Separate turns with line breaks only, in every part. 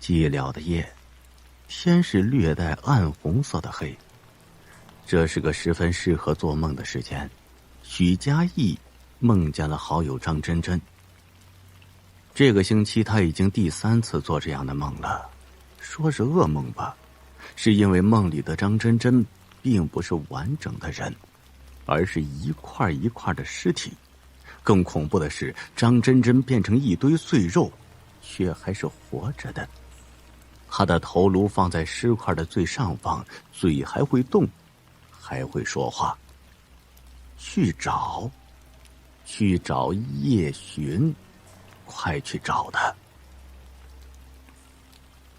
寂寥的夜，天是略带暗红色的黑。这是个十分适合做梦的时间。许家义梦见了好友张真真。这个星期他已经第3次做这样的梦了。说是噩梦吧，是因为梦里的张真真并不是完整的人，而是一块一块的尸体。更恐怖的是，张真真变成一堆碎肉，却还是活着的。他的头颅放在尸块的最上方，嘴还会动，还会说话。去找叶寻，快去找他。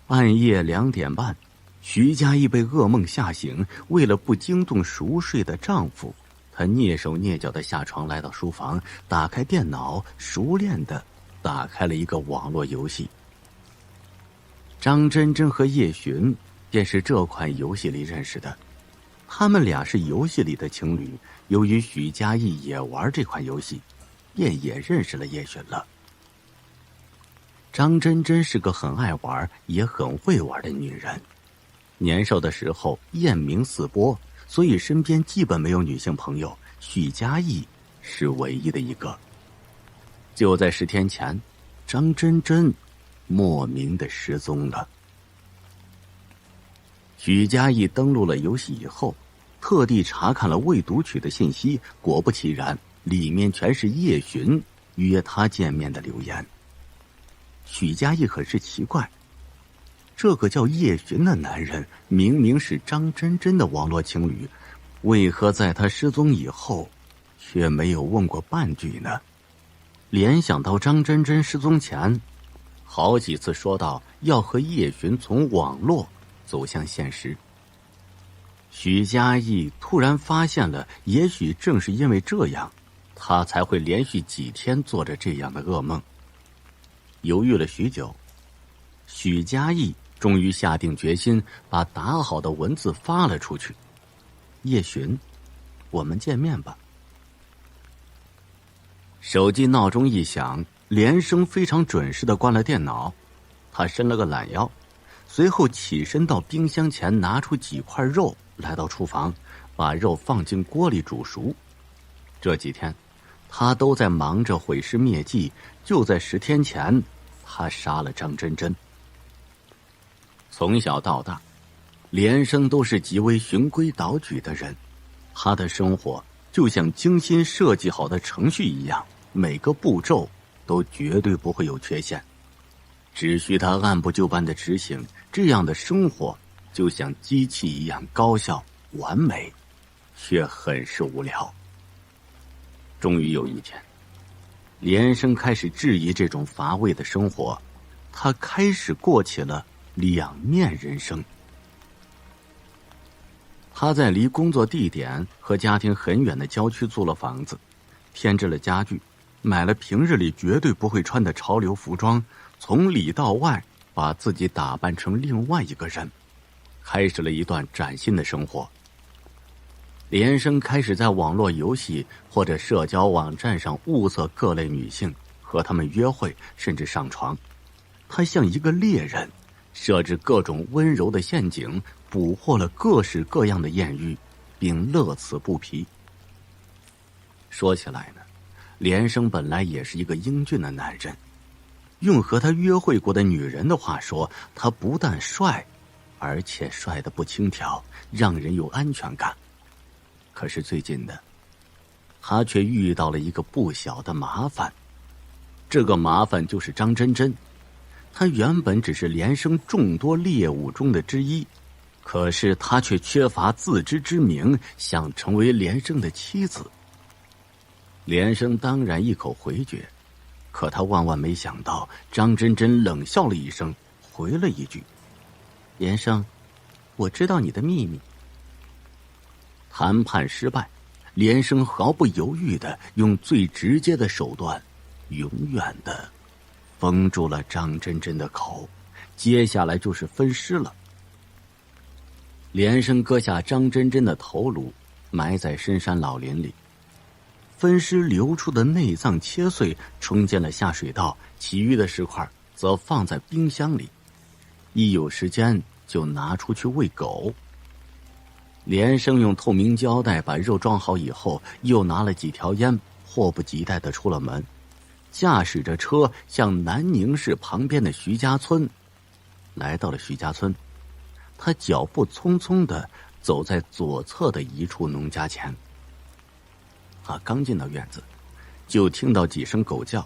半夜2点半，徐家义被噩梦吓醒，为了不惊动熟睡的丈夫，他蹑手蹑脚地下床，来到书房，打开电脑，熟练地打开了一个网络游戏。张真真和叶寻便是这款游戏里认识的，他们俩是游戏里的情侣。由于许家义也玩这款游戏，便也认识了叶寻了。张真真是个很爱玩也很会玩的女人，年少的时候艳名四播，所以身边基本没有女性朋友，许家义是唯一的一个。就在10天前，张真真莫名的失踪了。许家义登录了游戏以后，特地查看了未读取的信息，果不其然，里面全是叶寻约他见面的留言。许家义很是奇怪，这个叫叶寻的男人明明是张真真的网络情侣，为何在他失踪以后却没有问过半句呢？联想到张真真失踪前好几次说到要和叶寻从网络走向现实，许家义突然发现了，也许正是因为这样，他才会连续几天做着这样的噩梦。犹豫了许久，许家义终于下定决心，把打好的文字发了出去：叶寻，我们见面吧。手机闹钟一响，连生非常准时地关了电脑。他伸了个懒腰，随后起身到冰箱前拿出几块肉，来到厨房，把肉放进锅里煮熟。这几天他都在忙着毁尸灭迹，就在10天前他杀了张真真。从小到大，连生都是极为循规蹈矩的人，他的生活就像精心设计好的程序一样，每个步骤都绝对不会有缺陷，只需他按部就班的执行，这样的生活就像机器一样高效完美，却很是无聊。终于有一天，连生开始质疑这种乏味的生活，他开始过起了两面人生。他在离工作地点和家庭很远的郊区租了房子，添置了家具，买了平日里绝对不会穿的潮流服装，从里到外把自己打扮成另外一个人，开始了一段崭新的生活。连生开始在网络游戏或者社交网站上物色各类女性，和她们约会，甚至上床。他像一个猎人，设置各种温柔的陷阱，捕获了各式各样的艳遇，并乐此不疲。说起来呢，连生本来也是一个英俊的男人，用和他约会过的女人的话说，他不但帅，而且帅得不轻佻，让人有安全感。可是最近的，他却遇到了一个不小的麻烦。这个麻烦就是张真真。他原本只是连生众多猎物中的之一，可是他却缺乏自知之明，想成为连生的妻子。连生当然一口回绝，可他万万没想到，张真真冷笑了一声，回了一句：连生，我知道你的秘密。谈判失败，连生毫不犹豫地用最直接的手段，永远地封住了张真真的口，接下来就是分尸了。连生割下张真真的头颅，埋在深山老林里，分尸流出的内脏切碎，冲进了下水道，其余的尸块则放在冰箱里。一有时间就拿出去喂狗。连生用透明胶带把肉装好以后，又拿了几条烟，迫不及待地出了门，驾驶着车向南宁市旁边的徐家村。来到了徐家村，他脚步匆匆地走在左侧的一处农家前。他刚进到院子，就听到几声狗叫。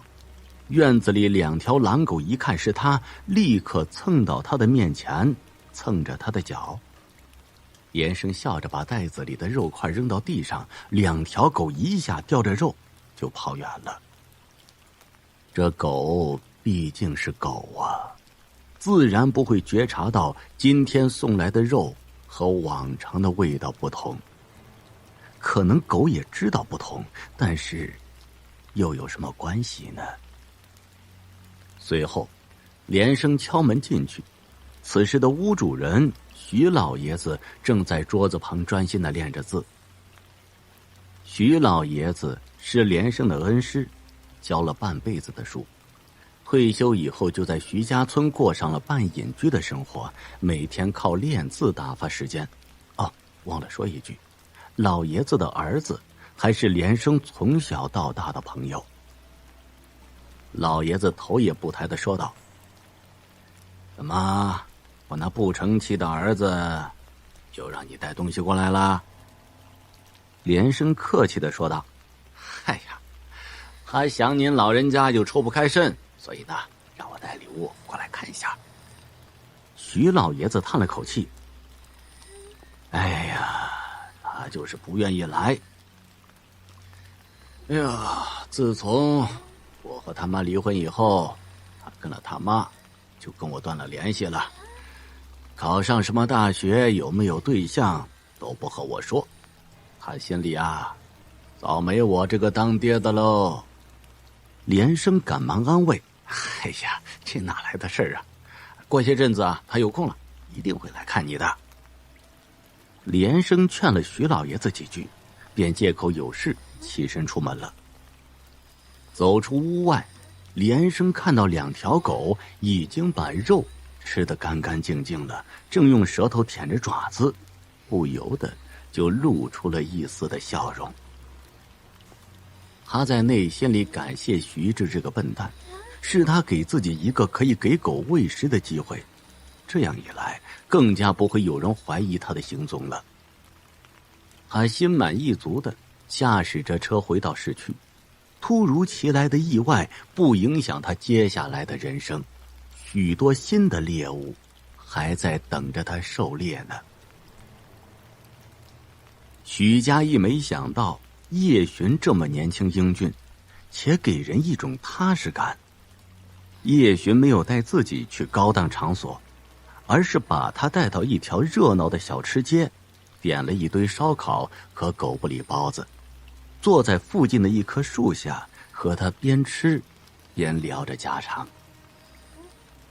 院子里2条狼狗一看是他，立刻蹭到他的面前，蹭着他的脚。连生笑着把袋子里的肉块扔到地上，2条狗一下叼着肉就跑远了。这狗毕竟是狗啊，自然不会觉察到今天送来的肉和往常的味道不同。可能狗也知道不同，但是又有什么关系呢？随后连生敲门进去，此时的屋主人徐老爷子正在桌子旁专心地练着字。徐老爷子是连生的恩师，教了半辈子的书，退休以后就在徐家村过上了半隐居的生活，每天靠练字打发时间。哦，忘了说一句，老爷子的儿子还是连生从小到大的朋友。老爷子头也不抬地说道：“怎么，我那不成器的儿子就让你带东西过来了？”连生客气地说道：“哎呀，他想您老人家就抽不开身，所以呢，让我带礼物过来看一下。”徐老爷子叹了口气：“哎呀，他就是不愿意来。哎呀，自从我和他妈离婚以后，他跟了他妈，就跟我断了联系了。考上什么大学，有没有对象，都不和我说。他心里啊，早没我这个当爹的喽。”连生赶忙安慰：“哎呀，这哪来的事儿啊？过些阵子啊，他有空了，一定会来看你的。”连生劝了徐老爷子几句，便借口有事起身出门了。走出屋外，连生看到2条狗已经把肉吃得干干净净了，正用舌头舔着爪子，不由得就露出了一丝的笑容。他在内心里感谢徐志这个笨蛋，是他给自己一个可以给狗喂食的机会，这样一来更加不会有人怀疑他的行踪了。他心满意足地驾驶着车回到市区。突如其来的意外不影响他接下来的人生，许多新的猎物还在等着他狩猎呢。许家义没想到叶巡这么年轻英俊，且给人一种踏实感。叶巡没有带自己去高档场所，而是把他带到一条热闹的小吃街，点了一堆烧烤和狗不理包子，坐在附近的一棵树下，和他边吃边聊着家常。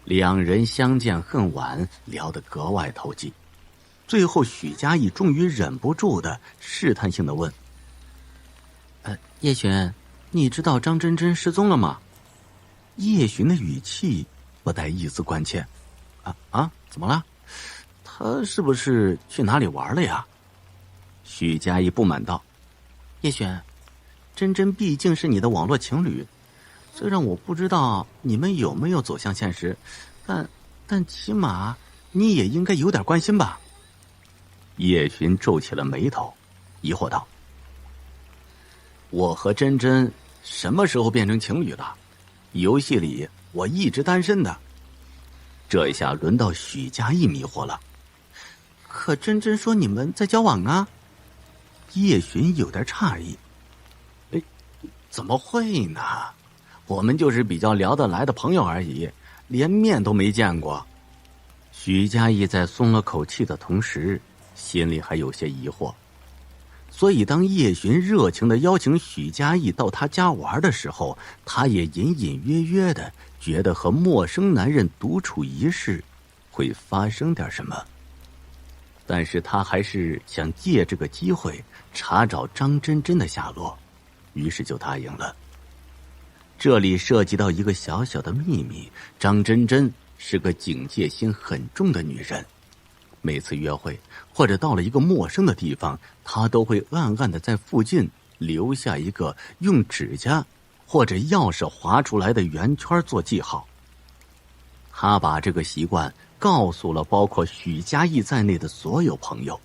2人相见恨晚，聊得格外投机。最后许家义终于忍不住的试探性的问：“叶巡，你知道张真真失踪了吗？”叶巡的语气不带一丝关切：“怎么了？他是不是去哪里玩了呀？”许家义不满道：“叶巡，真真毕竟是你的网络情侣，虽然我不知道你们有没有走向现实，但起码你也应该有点关心吧。”叶巡皱起了眉头，疑惑道：“我和真真什么时候变成情侣了？游戏里我一直单身的。”这下轮到许家义迷惑了：“可真真说你们在交往啊？”叶巡有点诧异：“怎么会呢？我们就是比较聊得来的朋友而已，连面都没见过。”许家义在松了口气的同时，心里还有些疑惑。所以当叶巡热情地邀请许家义到他家玩的时候，他也隐隐约约地觉得和陌生男人独处一室会发生点什么。但是他还是想借这个机会查找张真真的下落，于是就答应了。这里涉及到一个小小的秘密，张真真是个警戒心很重的女人。每次约会或者到了一个陌生的地方，她都会暗暗的在附近留下一个用指甲或者钥匙划出来的圆圈做记号。她把这个习惯告诉了包括许家义在内的所有朋友。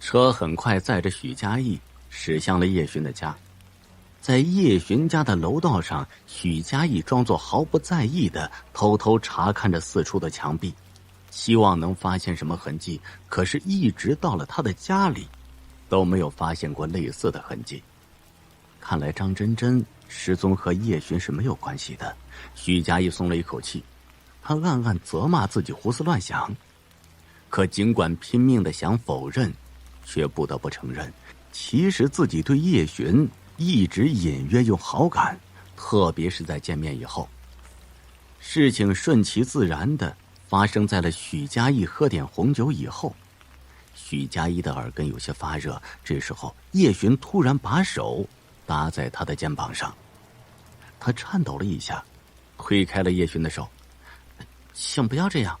车很快载着许家义驶向了叶巡的家。在叶巡家的楼道上，许家义装作毫不在意的偷偷查看着四处的墙壁，希望能发现什么痕迹，可是一直到了他的家里都没有发现过类似的痕迹。看来张真真失踪和叶巡是没有关系的。许家义松了一口气，他暗暗责骂自己胡思乱想，可尽管拼命的想否认，却不得不承认，其实自己对叶巡一直隐约有好感，特别是在见面以后。事情顺其自然的发生在了许家义喝点红酒以后。许家义的耳根有些发热，这时候叶巡突然把手搭在他的肩膀上，他颤抖了一下，推开了叶巡的手。请不要这样。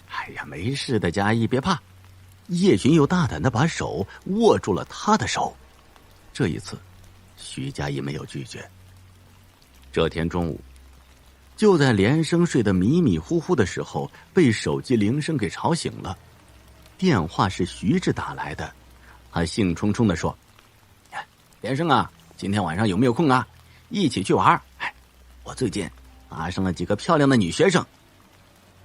哎呀，没事的，家义别怕。叶巡又大胆的把手握住了他的手。这一次许家义没有拒绝。这天中午，就在连生睡得迷迷糊糊的时候，被手机铃声给吵醒了。电话是徐志打来的，他兴冲冲地说：连生啊，今天晚上有没有空啊？一起去玩。我最近搭上了几个漂亮的女学生。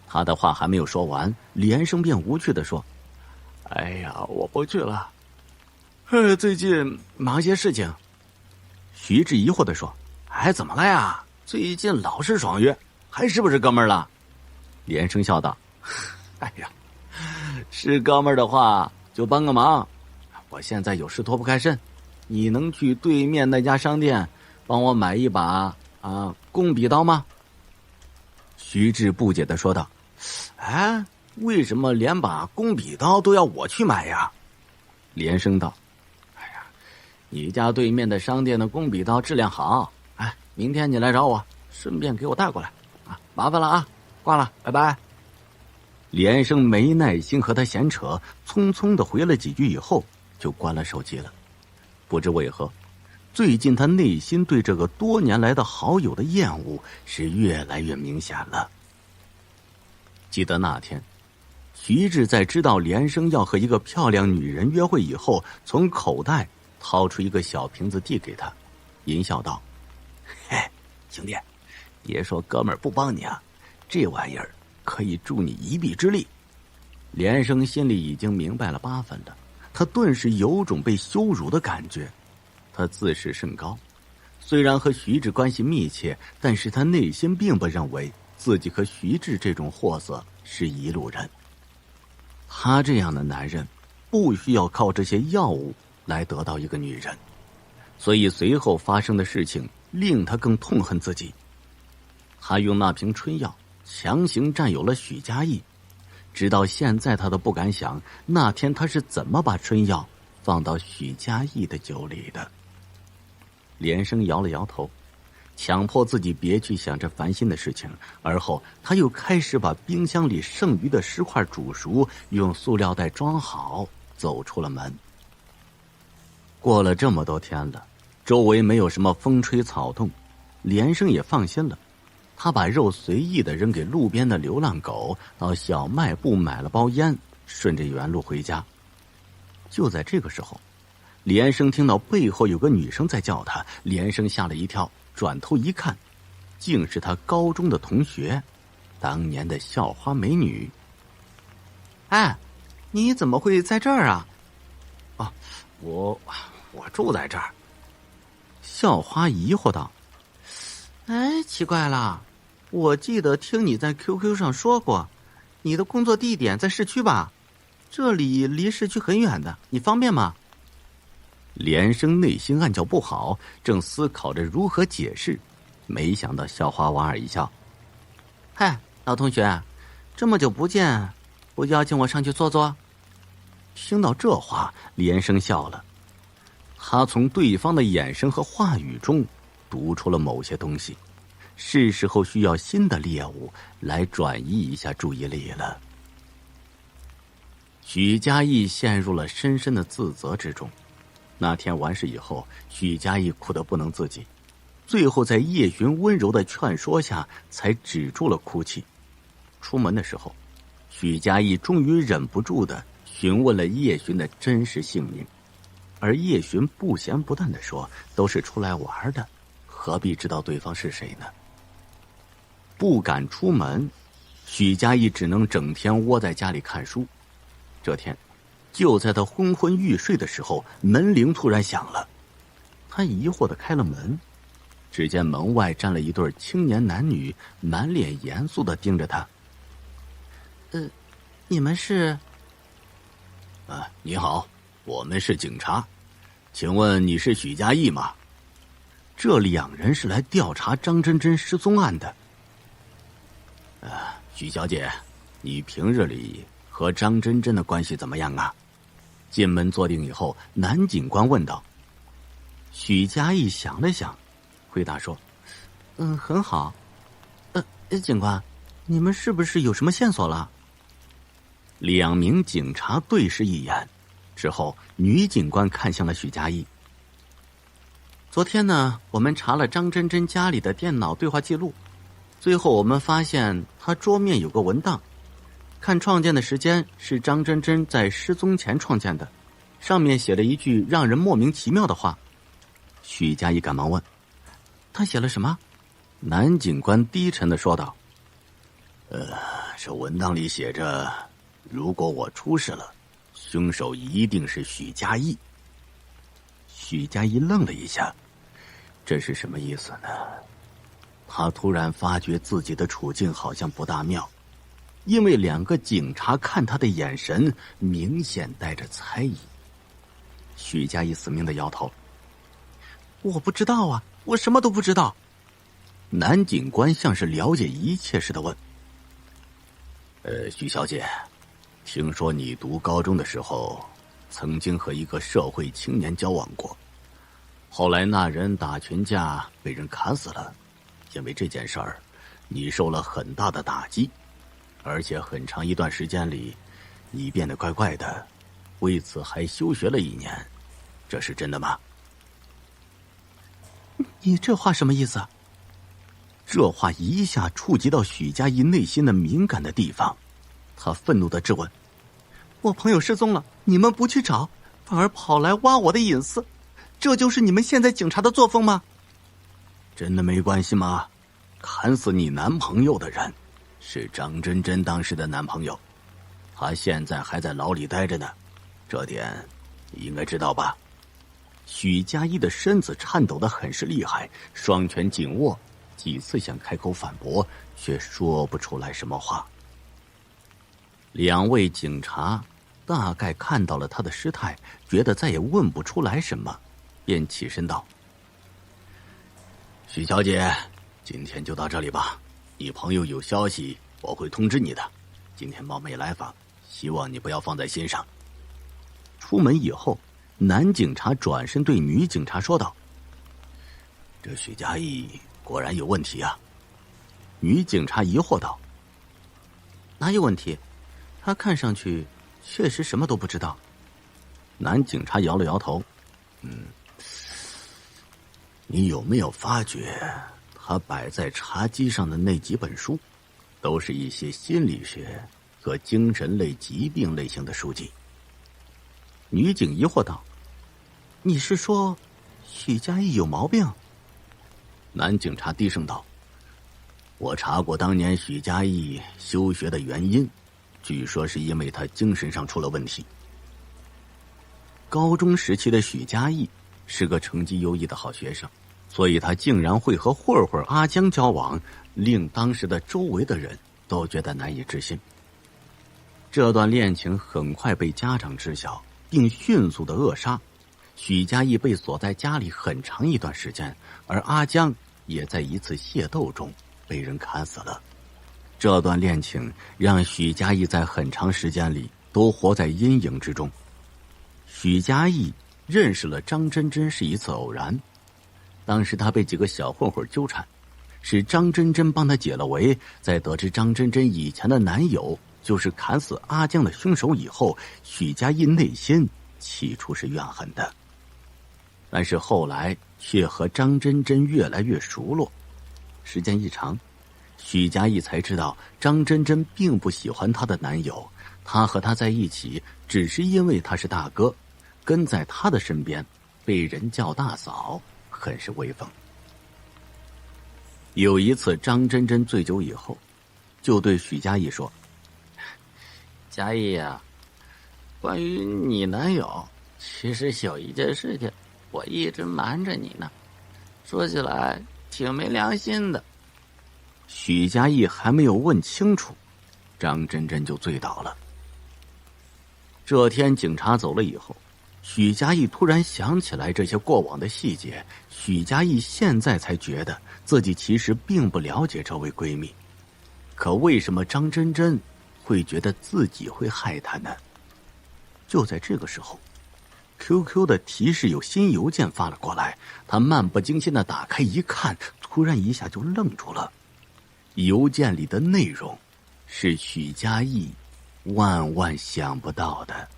他的话还没有说完，连生便无趣地说：哎呀，我不去了，最近忙些事情。徐志疑惑地说：怎么了呀？最近老是爽约，还是不是哥们儿了？连生笑道：哎呀，是哥们儿的话就帮个忙，我现在有事脱不开身，你能去对面那家商店帮我买一把工笔刀吗？徐志不解地说道：为什么连把工笔刀都要我去买呀？连生道：你家对面的商店的工笔刀质量好，明天你来找我，顺便给我带过来，麻烦了啊，挂了，拜拜。连生没耐心和他闲扯，匆匆的回了几句以后就关了手机了。不知为何，最近他内心对这个多年来的好友的厌恶是越来越明显了。记得那天，徐志在知道连生要和一个漂亮女人约会以后，从口袋掏出一个小瓶子递给他，淫笑道：兄弟，别说哥们儿不帮你啊，这玩意儿可以助你一臂之力。连生心里已经明白了8分了，他顿时有种被羞辱的感觉。他自视甚高，虽然和徐志关系密切，但是他内心并不认为自己和徐志这种货色是一路人。他这样的男人不需要靠这些药物来得到一个女人，所以随后发生的事情令他更痛恨自己。他用那瓶春药强行占有了许家义，直到现在他都不敢想那天他是怎么把春药放到许家义的酒里的。连生摇了摇头，强迫自己别去想这烦心的事情，而后他又开始把冰箱里剩余的10块煮熟，用塑料袋装好，走出了门。过了这么多天了，周围没有什么风吹草动，连生也放心了。他把肉随意的扔给路边的流浪狗，到小卖部买了包烟，顺着原路回家。就在这个时候，连生听到背后有个女生在叫他，连生吓了一跳，转头一看，竟是他高中的同学，当年的校花美女。你怎么会在这儿啊？我住在这儿。校花疑惑道：奇怪了，我记得听你在 QQ 上说过，你的工作地点在市区吧？这里离市区很远的，你方便吗？连生内心暗叫不好，正思考着如何解释，没想到校花莞尔一笑：老同学，这么久不见，不邀请我上去坐坐？听到这话，连生笑了。他从对方的眼神和话语中读出了某些东西，是时候需要新的猎物来转移一下注意力了。许家印陷入了深深的自责之中。那天完事以后，许家印哭得不能自己，最后在叶巡温柔的劝说下，才止住了哭泣。出门的时候，许家印终于忍不住的询问了叶巡的真实姓名，而叶巡不咸不淡的说，都是出来玩的，何必知道对方是谁呢？不敢出门，许家印只能整天窝在家里看书。这天，就在他昏昏欲睡的时候，门铃突然响了。他疑惑地开了门，只见门外站了一对青年男女，满脸严肃地盯着他。你们是？你好，我们是警察，请问你是许家印吗？这两人是来调查张真真失踪案的。许小姐，你平日里和张真真的关系怎么样啊？进门坐定以后，男警官问道。许家印想了想，回答说：“很好。警官，你们是不是有什么线索了？”两名警察对视一眼，之后女警官看向了许家印。昨天呢，我们查了张真真家里的电脑对话记录，最后我们发现她桌面有个文档，看创建的时间是张真真在失踪前创建的，上面写了一句让人莫名其妙的话。许家印赶忙问：“他写了什么？”男警官低沉地说道：“这文档里写着，如果我出事了，凶手一定是许家印。”许家印愣了一下，这是什么意思呢？他突然发觉自己的处境好像不大妙，因为两个警察看他的眼神明显带着猜疑。许家印死命的摇头：“我不知道啊，我什么都不知道。”男警官像是了解一切似的问：“许小姐，听说你读高中的时候曾经和一个社会青年交往过，后来那人打群架被人砍死了，因为这件事儿你受了很大的打击，而且很长一段时间里你变得怪怪的，为此还休学了1年，这是真的吗？”“你这话什么意思？”这话一下触及到许家印内心的敏感的地方，他愤怒地质问：“我朋友失踪了，你们不去找，反而跑来挖我的隐私，这就是你们现在警察的作风吗？”“真的没关系吗？砍死你男朋友的人是张真真当时的男朋友，他现在还在牢里待着呢，这点你应该知道吧？”许家印的身子颤抖得很是厉害，双拳紧握，几次想开口反驳，却说不出来什么话。两位警察大概看到了他的失态，觉得再也问不出来什么，便起身道：“许小姐，今天就到这里吧，你朋友有消息我会通知你的，今天冒昧来访，希望你不要放在心上。”出门以后，男警察转身对女警察说道：“这许家印果然有问题啊。”女警察疑惑道：“哪有问题？他看上去确实什么都不知道。”男警察摇了摇头：“你有没有发觉他摆在茶几上的那几本书，都是一些心理学和精神类疾病类型的书籍？”女警疑惑道：“你是说许家印有毛病？”男警察低声道：“我查过当年许家印休学的原因，据说是因为他精神上出了问题。”高中时期的许家印是个成绩优异的好学生，所以他竟然会和混混阿江交往，令当时的周围的人都觉得难以置信。这段恋情很快被家长知晓，并迅速的扼杀。许家印被锁在家里很长一段时间，而阿江也在一次械斗中被人砍死了。这段恋情让许家印在很长时间里都活在阴影之中。许家印认识了张真真是一次偶然，当时他被几个小混混纠缠，是张真真帮她解了围。在得知张真真以前的男友就是砍死阿江的凶手以后，许家印内心起初是怨恨的，但是后来却和张真真越来越熟络。时间一长，许家印才知道张真真并不喜欢她的男友，她和他在一起只是因为他是大哥，跟在他的身边，被人叫大嫂，很是威风。有一次张真真醉酒以后，就对许家印说：家印呀，关于你男友，其实有一件事情我一直瞒着你呢，说起来挺没良心的。许家印还没有问清楚，张真真就醉倒了。这天警察走了以后，许家印突然想起来这些过往的细节。许家印现在才觉得自己其实并不了解这位闺蜜，可为什么张真真会觉得自己会害她呢？就在这个时候， QQ 的提示有新邮件发了过来，他漫不经心的打开一看，突然一下就愣住了。邮件里的内容是许家印万万想不到的。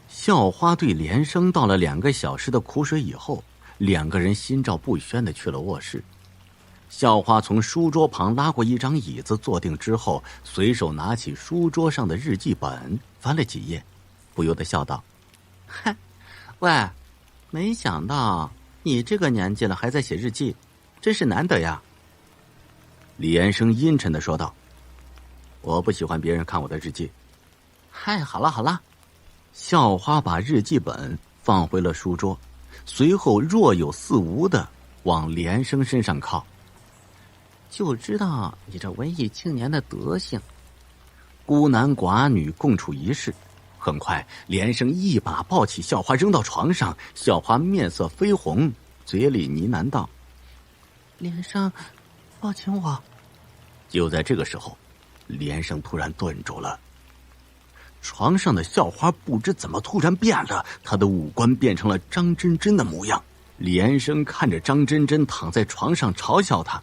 校花对连生倒了2个小时的苦水以后，2个人心照不宣的去了卧室。校花从书桌旁拉过一张椅子坐定之后，随手拿起书桌上的日记本翻了几页，不由得笑道：嗨，喂，没想到你这个年纪了还在写日记，真是难得呀。连生阴沉的说道：我不喜欢别人看我的日记。嗨，好了好了。校花把日记本放回了书桌，随后若有似无的往连生身上靠。就知道你这文艺青年的德行，孤男寡女共处一室。很快连生一把抱起校花扔到床上，校花面色绯红，嘴里呢喃道：连生，抱紧我。就在这个时候，连生突然顿住了。床上的校花不知怎么突然变了，她的五官变成了张真真的模样。连生看着张真真躺在床上嘲笑她：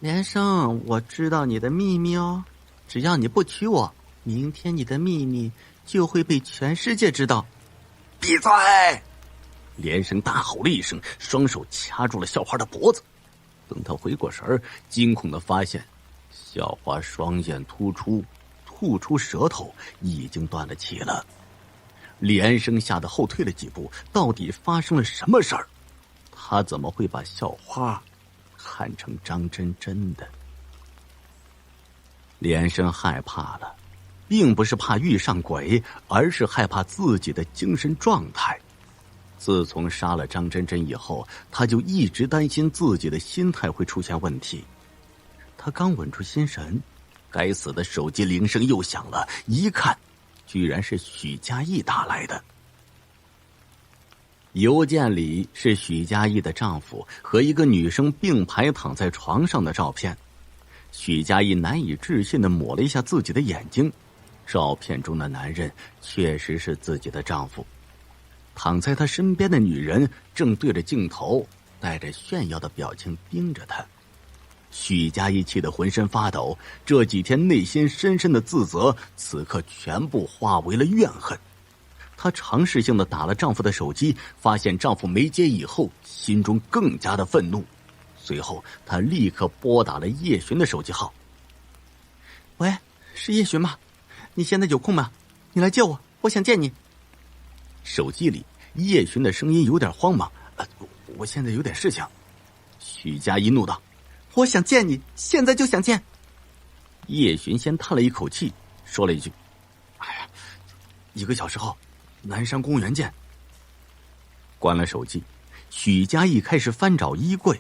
连生，我知道你的秘密哦，只要你不娶我，明天你的秘密就会被全世界知道。闭嘴！连生大吼了一声，双手掐住了校花的脖子。等他回过神儿，惊恐地发现校花双眼突出，吐出舌头，已经断了气了。连生吓得后退了几步，到底发生了什么事儿？他怎么会把校花看成张真真的？连生害怕了，并不是怕遇上鬼，而是害怕自己的精神状态。自从杀了张真真以后，他就一直担心自己的心态会出现问题。他刚稳住心神，该死的手机铃声又响了，一看居然是许家印打来的。邮件里是许家印的丈夫和一个女生并排躺在床上的照片。许家印难以置信地抹了一下自己的眼睛，照片中的男人确实是自己的丈夫。躺在他身边的女人正对着镜头，带着炫耀的表情盯着他。许家印气得浑身发抖，这几天内心深深的自责，此刻全部化为了怨恨。她尝试性的打了丈夫的手机，发现丈夫没接以后，心中更加的愤怒。随后她立刻拨打了叶巡的手机号。喂，是叶巡吗？你现在有空吗？你来接我，我想见你。手机里叶巡的声音有点慌忙：我现在有点事情。许家印怒道：我想见你，现在就想见。叶巡先叹了一口气，说了一句：哎呀，1个小时后南山公园见。关了手机，许家印开始翻找衣柜，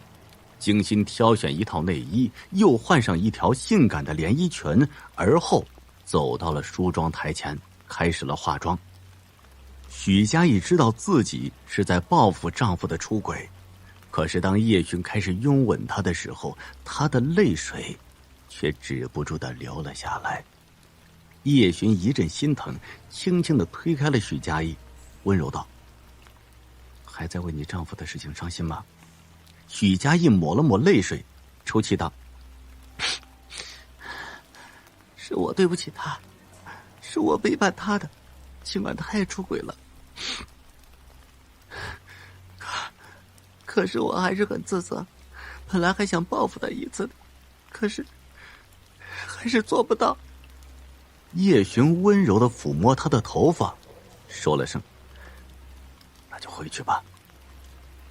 精心挑选一套内衣，又换上一条性感的连衣裙，而后走到了梳妆台前，开始了化妆。许家印知道自己是在报复丈夫的出轨，可是当叶巡开始拥吻她的时候，她的泪水却止不住地流了下来。叶巡一阵心疼，轻轻地推开了许家印，温柔道：还在为你丈夫的事情伤心吗？许家印抹了抹泪水，抽泣道：“
是我对不起他，是我背叛他的，尽管他也出轨了。可是我还是很自责，本来还想报复他一次的，可是还是做不到。”
叶寻温柔地抚摸他的头发，说了声：“那就回去吧。”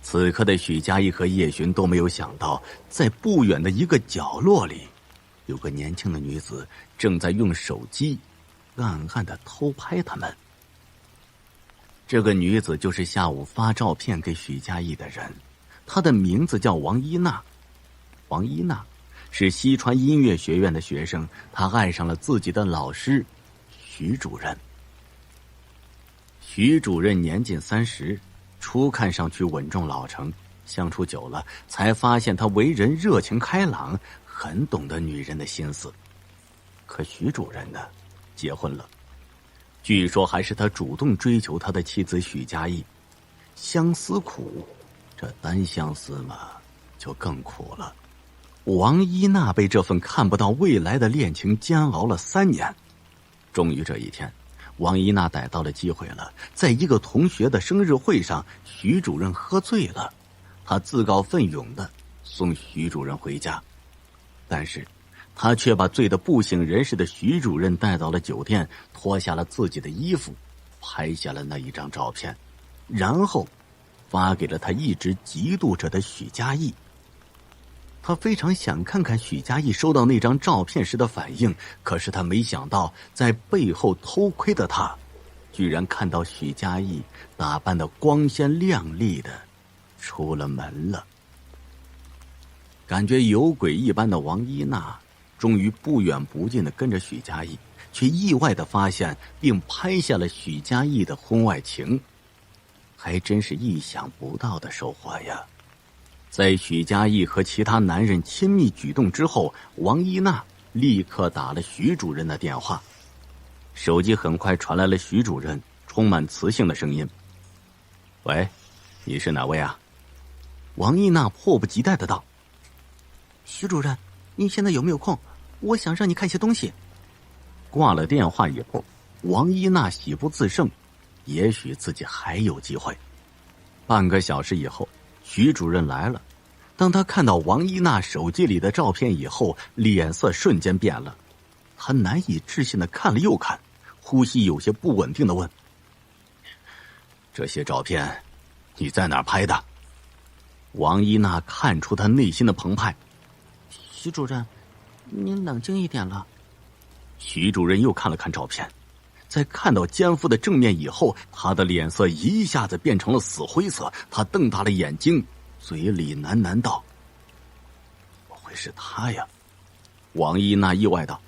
此刻的许家印和叶寻都没有想到，在不远的一个角落里，有个年轻的女子正在用手机暗暗地偷拍他们。这个女子就是下午发照片给许家印的人，她的名字叫王一娜。王一娜是西川音乐学院的学生，她爱上了自己的老师徐主任。徐主任年近30，初看上去稳重老成，相处久了才发现他为人热情开朗，很懂得女人的心思。可徐主任呢，结婚了，据说还是他主动追求他的妻子许家印。相思苦，这单相思嘛，就更苦了。王一娜被这份看不到未来的恋情煎熬了3年，终于这一天，王一娜逮到了机会了。在一个同学的生日会上，徐主任喝醉了，他自告奋勇地送徐主任回家，但是他却把醉得不省人事的徐主任带到了酒店，脱下了自己的衣服，拍下了那一张照片，然后发给了他一直嫉妒着的许家印。他非常想看看许家印收到那张照片时的反应，可是他没想到，在背后偷窥的他，居然看到许家印打扮得光鲜亮丽的出了门了。感觉有鬼一般的王一娜，终于不远不近地跟着许家印，却意外地发现并拍下了许家印的婚外情，还真是意想不到的收获呀。在许家印和其他男人亲密举动之后，王一娜立刻打了徐主任的电话。手机很快传来了徐主任充满磁性的声音：“喂，你是哪位啊？”王一娜迫不及待的道：“
徐主任，你现在有没有空？我想让你看些东西。”
挂了电话以后，王一娜喜不自胜，也许自己还有机会。半个小时以后，徐主任来了。当他看到王一娜手机里的照片以后，脸色瞬间变了。他难以置信的看了又看，呼吸有些不稳定的问：“这些照片你在哪儿拍的？”王一娜看出他内心的澎湃：“
徐主任，您冷静一点了。”
徐主任又看了看照片，在看到奸夫的正面以后，他的脸色一下子变成了死灰色。他瞪大了眼睛，嘴里喃喃道：“不会是他呀？”王一娜意外道：“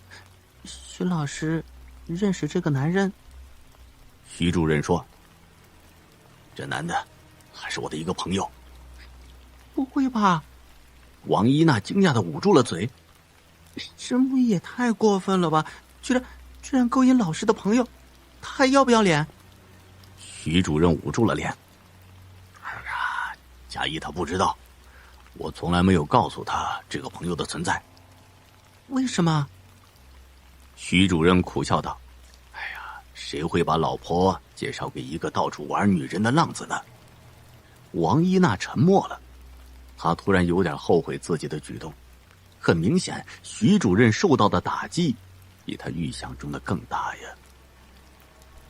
徐老师认识这个男人？”
徐主任说：“这男的还是我的一个朋友。”
不会吧？
王一娜惊讶的捂住了嘴。
这不也太过分了吧？居然勾引老师的朋友，他还要不要脸？
徐主任捂住了脸。哎呀，嘉义他不知道，我从来没有告诉他这个朋友的存在。
为什么？
徐主任苦笑道：“哎呀，谁会把老婆介绍给一个到处玩女人的浪子呢？”王一娜沉默了，她突然有点后悔自己的举动。很明显，徐主任受到的打击比他预想中的更大呀。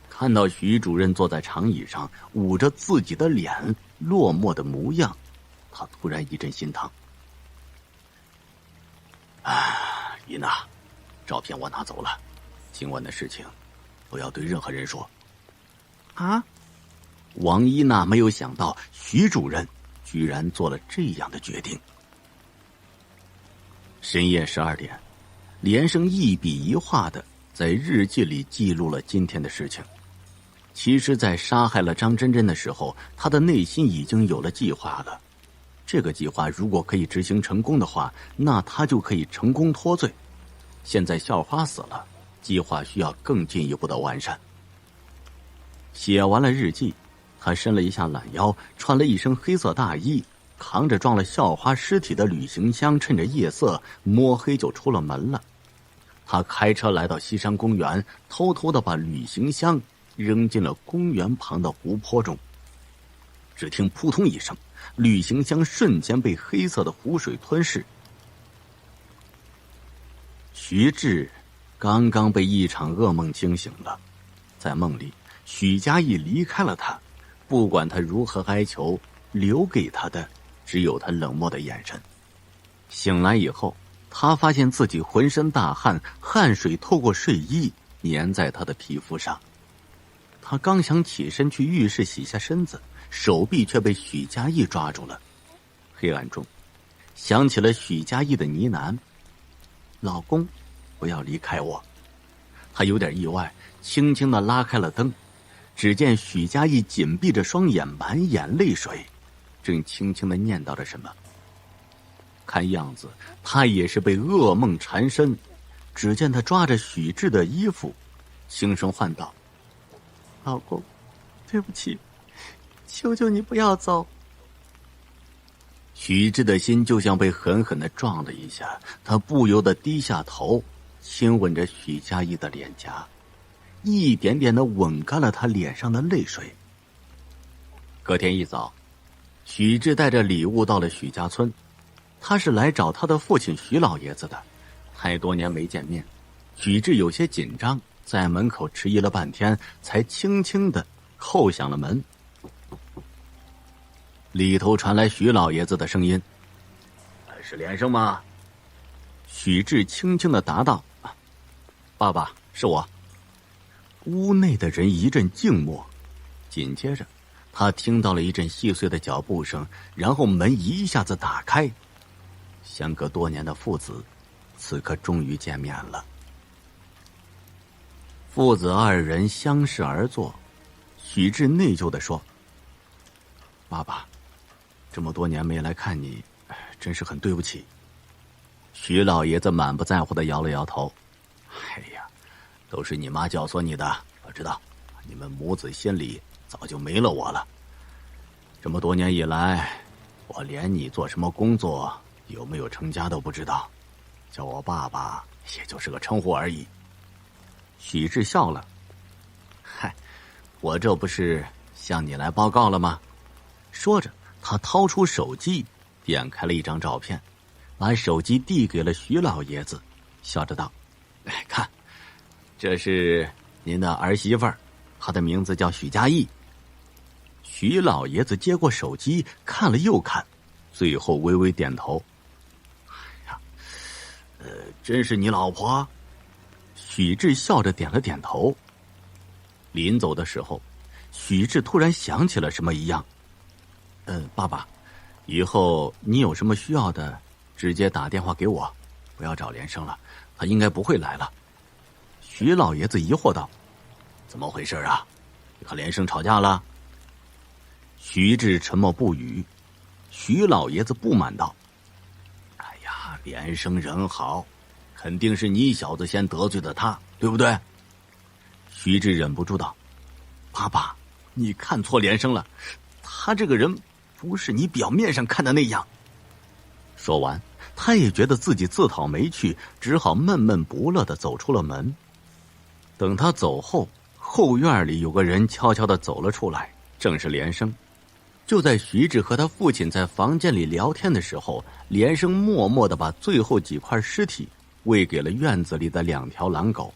看到徐主任坐在长椅上，捂着自己的脸，落寞的模样，他突然一阵心疼。一娜，照片我拿走了，今晚的事情不要对任何人说。
啊？
王一娜没有想到徐主任居然做了这样的决定。深夜12点，连生一笔一画的在日记里记录了今天的事情。其实在杀害了张真真的时候，他的内心已经有了计划了。这个计划如果可以执行成功的话，那他就可以成功脱罪。现在校花死了，计划需要更进一步的完善。写完了日记，他伸了一下懒腰，穿了一身黑色大衣，扛着装了校花尸体的旅行箱，趁着夜色摸黑就出了门了。他开车来到西山公园，偷偷地把旅行箱扔进了公园旁的湖泊中。只听扑通一声，旅行箱瞬间被黑色的湖水吞噬。徐志刚刚被一场噩梦惊醒了，在梦里，许家义离开了他，不管他如何哀求，留给他的只有他冷漠的眼神。醒来以后，他发现自己浑身大汗，汗水透过睡衣粘在他的皮肤上。他刚想起身去浴室洗下身子，手臂却被许家义抓住了。黑暗中，想起了许家义的呢喃：“老公，不要离开我。”他有点意外，轻轻地拉开了灯，只见许家义紧闭着双眼，满眼泪水，正轻轻地念叨着什么。看样子他也是被噩梦缠身。只见他抓着许志的衣服，轻声唤道：“
老公，对不起，求求你不要走。”
许志的心就像被狠狠地撞了一下，他不由得低下头，亲吻着许家义的脸颊，一点点地吻干了他脸上的泪水。隔天一早，许志带着礼物到了许家村，他是来找他的父亲许老爷子的。太多年没见面，许志有些紧张，在门口迟疑了半天，才轻轻地叩响了门。里头传来许老爷子的声音：“是连生吗？”许志轻轻地答道：“爸爸，是我。”屋内的人一阵静默，紧接着他听到了一阵细碎的脚步声，然后门一下子打开，相隔多年的父子此刻终于见面了。父子二人相视而坐，许志内疚地说：“爸爸，这么多年没来看你，真是很对不起。”许老爷子满不在乎地摇了摇头：“哎呀，都是你妈教唆你的，我知道，你们母子心里早就没了我了。这么多年以来，我连你做什么工作，有没有成家都不知道，叫我爸爸也就是个称呼而已。”许志笑了：“嗨，我这不是向你来报告了吗？”说着，他掏出手机，点开了一张照片，把手机递给了许老爷子，笑着道：“哎，看，这是您的儿媳妇儿，她的名字叫许家义。”许老爷子接过手机，看了又看，最后微微点头：“哎呀，真是你老婆？”许志笑着点了点头。临走的时候，许志突然想起了什么一样：“爸爸，以后你有什么需要的，直接打电话给我，不要找连生了，他应该不会来了。”许老爷子疑惑道：“怎么回事啊？你和连生吵架了？”徐志沉默不语。徐老爷子不满道：“哎呀，连生人好，肯定是你小子先得罪的他，对不对？”徐志忍不住道：“爸爸，你看错连生了，他这个人不是你表面上看的那样。”说完，他也觉得自己自讨没趣，只好闷闷不乐地走出了门。等他走后，后院里有个人悄悄地走了出来，正是连生。就在徐志和他父亲在房间里聊天的时候，连生默默地把最后几块尸体喂给了院子里的2条狼狗，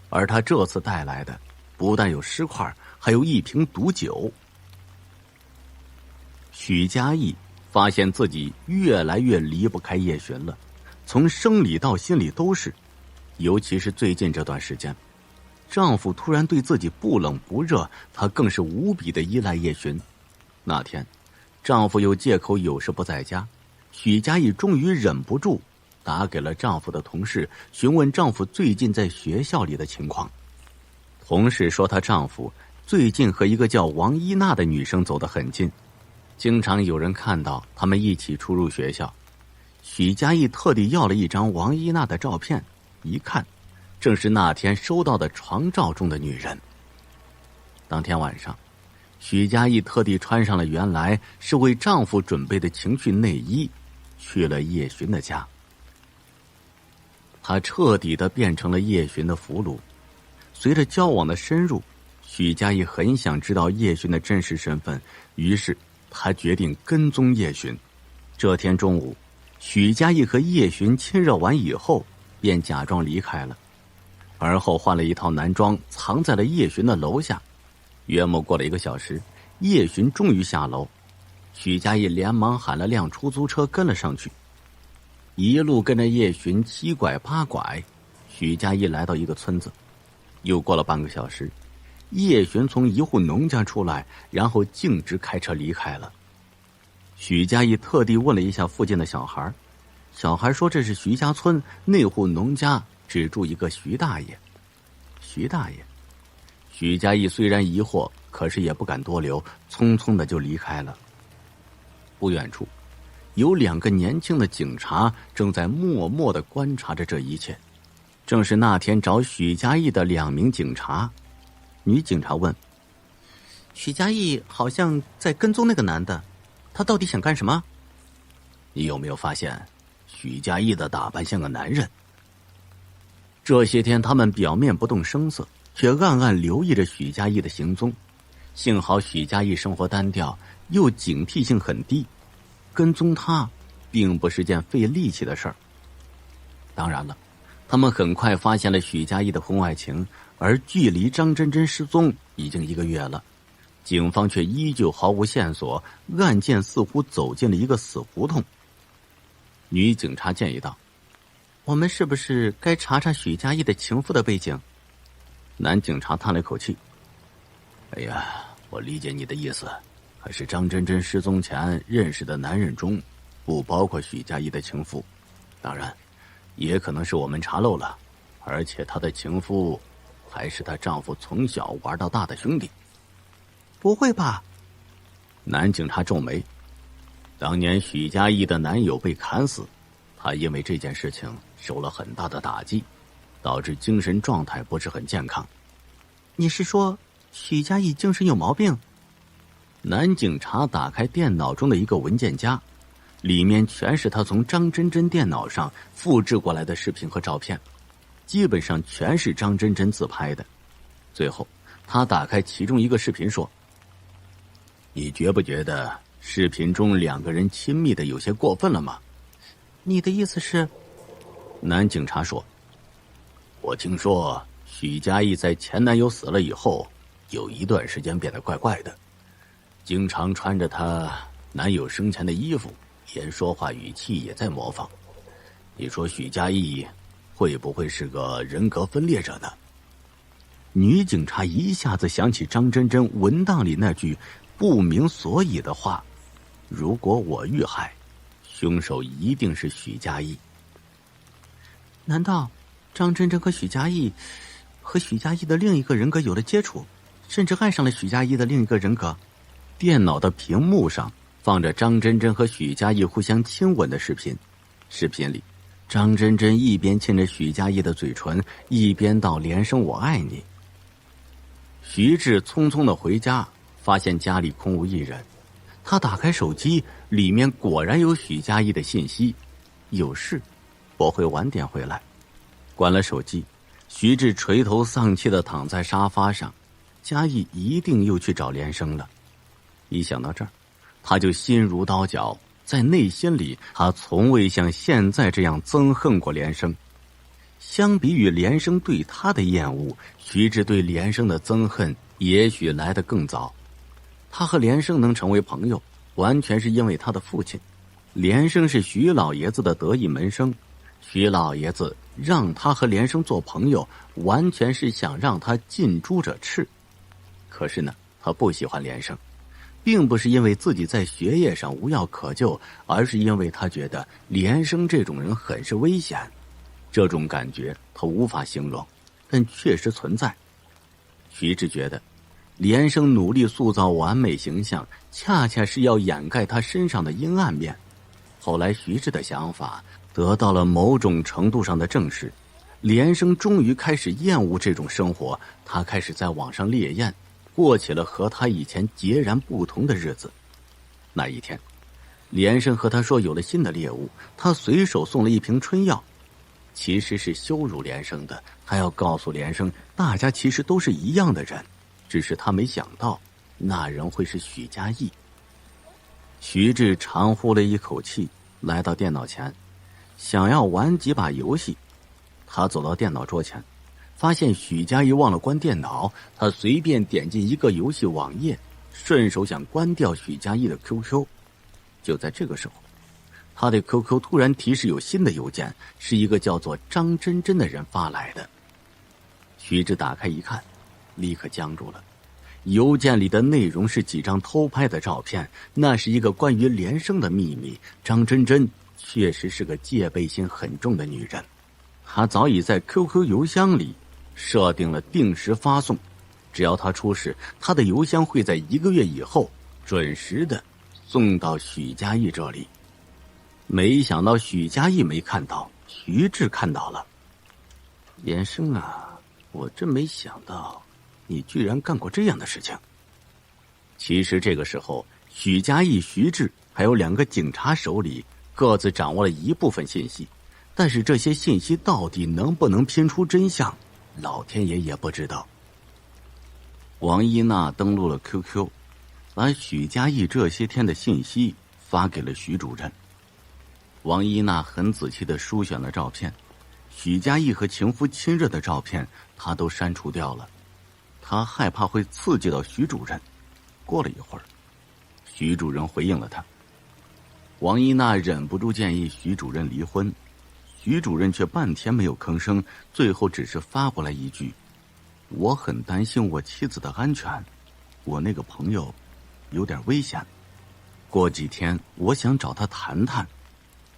而他这次带来的不但有尸块，还有1瓶毒酒。许家义发现自己越来越离不开叶璇了，从生理到心理都是，尤其是最近这段时间，丈夫突然对自己不冷不热，她更是无比的依赖叶璇。那天，丈夫又借口有事不在家，许家义终于忍不住打给了丈夫的同事，询问丈夫最近在学校里的情况。同事说她丈夫最近和一个叫王一娜的女生走得很近，经常有人看到他们一起出入学校。许家义特地要了一张王一娜的照片，一看，正是那天收到的床照中的女人。当天晚上，许佳义特地穿上了原来是为丈夫准备的情趣内衣，去了叶寻的家。她彻底的变成了叶寻的俘虏。随着交往的深入，许佳义很想知道叶寻的真实身份，于是他决定跟踪叶寻。这天中午，许佳义和叶寻亲热完以后，便假装离开了，而后换了一套男装，藏在了叶寻的楼下。约莫过了1个小时，叶寻终于下楼，许佳义连忙喊了辆出租车跟了上去，一路跟着叶寻7拐8拐，许佳义来到一个村子。又过了半个小时，叶寻从一户农家出来，然后径直开车离开了。许佳义特地问了一下附近的小孩，小孩说这是徐家村那户农家只住一个徐大爷。徐大爷，许佳义虽然疑惑，可是也不敢多留，匆匆的就离开了。不远处，有2个年轻的警察正在默默的观察着这一切，正是那天找许佳义的2名警察。女警察问：
许佳义好像在跟踪那个男的，他到底想干什么？
你有没有发现许佳义的打扮像个男人？这些天他们表面不动声色，却暗暗留意着许佳义的行踪。幸好许佳义生活单调，又警惕性很低，跟踪他并不是件费力气的事儿。当然了，他们很快发现了许佳义的婚外情，而距离张真真失踪已经1个月了，警方却依旧毫无线索，案件似乎走进了一个死胡同。女警察建议道：
我们是不是该查查许佳义的情妇的背景？
男警察叹了一口气：哎呀，我理解你的意思，可是张真真失踪前认识的男人中不包括许佳义的情妇，当然也可能是我们查漏了，而且她的情妇还是她丈夫从小玩到大的兄弟。
不会吧？
男警察皱眉：当年许佳义的男友被砍死，她因为这件事情受了很大的打击，导致精神状态不是很健康。
你是说许佳义精神有毛病？
男警察打开电脑中的一个文件夹，里面全是他从张真真电脑上复制过来的视频和照片，基本上全是张真真自拍的。最后他打开其中一个视频说：你觉不觉得视频中2个人亲密的有些过分了吗？
你的意思是？
男警察说：我听说许佳义在前男友死了以后，有一段时间变得怪怪的，经常穿着她男友生前的衣服，连说话语气也在模仿。你说许佳义会不会是个人格分裂者呢？女警察一下子想起张真真文档里那句不明所以的话：如果我遇害，凶手一定是许佳义。
难道张真真和许佳义的另一个人格有了接触，甚至爱上了许佳义的另一个人格？
电脑的屏幕上放着张真真和许佳义互相亲吻的视频，视频里张真真一边亲着许佳义的嘴唇，一边道连声我爱你。徐志匆匆的回家，发现家里空无一人。他打开手机，里面果然有许佳义的信息：有事，我会晚点回来。关了手机，徐志垂头丧气的躺在沙发上。佳义一定又去找连生了。一想到这儿，他就心如刀绞，在内心里他从未像现在这样憎恨过连生。相比于连生对他的厌恶，徐志对连生的憎恨也许来得更早。他和连生能成为朋友，完全是因为他的父亲。连生是徐老爷子的得意门生，徐老爷子让他和连生做朋友，完全是想让他近朱者赤。可是呢，他不喜欢连生，并不是因为自己在学业上无药可救，而是因为他觉得连生这种人很是危险。这种感觉他无法形容，但确实存在。徐志觉得连生努力塑造完美形象，恰恰是要掩盖他身上的阴暗面。后来徐志的想法得到了某种程度上的证实，连生终于开始厌恶这种生活，他开始在网上猎艳，过起了和他以前截然不同的日子。那一天，连生和他说有了新的猎物，他随手送了一瓶春药，其实是羞辱连生的。他要告诉连生，大家其实都是一样的人，只是他没想到那人会是许家义。徐志长呼了一口气，来到电脑前，想要玩几把游戏。他走到电脑桌前，发现许家义忘了关电脑，他随便点进一个游戏网页，顺手想关掉许家义的 QQ。 就在这个时候，他的 QQ 突然提示有新的邮件，是一个叫做张真真的人发来的。徐志打开一看，立刻僵住了。邮件里的内容是几张偷拍的照片，那是一个关于连生的秘密。张真真确实是个戒备心很重的女人，她早已在 QQ 邮箱里设定了定时发送，只要她出事，她的邮箱会在1个月以后准时的送到许家义这里。没想到许家义没看到，徐志看到了。连生啊，我真没想到你居然干过这样的事情。其实这个时候，许家义、徐志还有2个警察手里各自掌握了一部分信息，但是这些信息到底能不能拼出真相，老天爷也不知道。王一娜登录了 QQ， 把许家义这些天的信息发给了徐主任。王一娜很仔细地书选了照片，许家义和情夫亲热的照片她都删除掉了，她害怕会刺激到徐主任。过了一会儿，徐主任回应了她。王一娜忍不住建议徐主任离婚，徐主任却半天没有吭声，最后只是发过来一句：我很担心我妻子的安全，我那个朋友有点危险，过几天我想找他谈谈，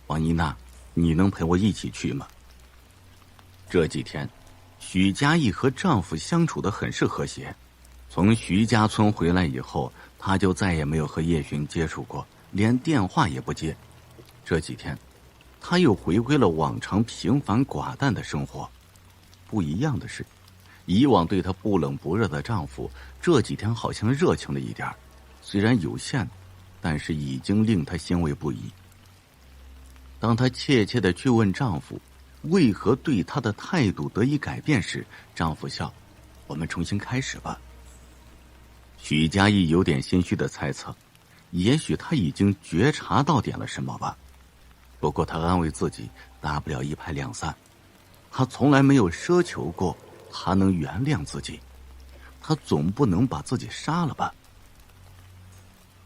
王一娜，你能陪我一起去吗？这几天许家义和丈夫相处得很是和谐，从徐家村回来以后，她就再也没有和叶寻接触过，连电话也不接。这几天她又回归了往常平凡寡淡的生活。不一样的是，以往对她不冷不热的丈夫这几天好像热情了一点，虽然有限，但是已经令她欣慰不已。当她怯怯地去问丈夫为何对她的态度得以改变时，丈夫笑：我们重新开始吧。许家义有点心虚的猜测，也许他已经觉察到点了什么吧。不过他安慰自己，大不了一拍两散。他从来没有奢求过他能原谅自己，他总不能把自己杀了吧。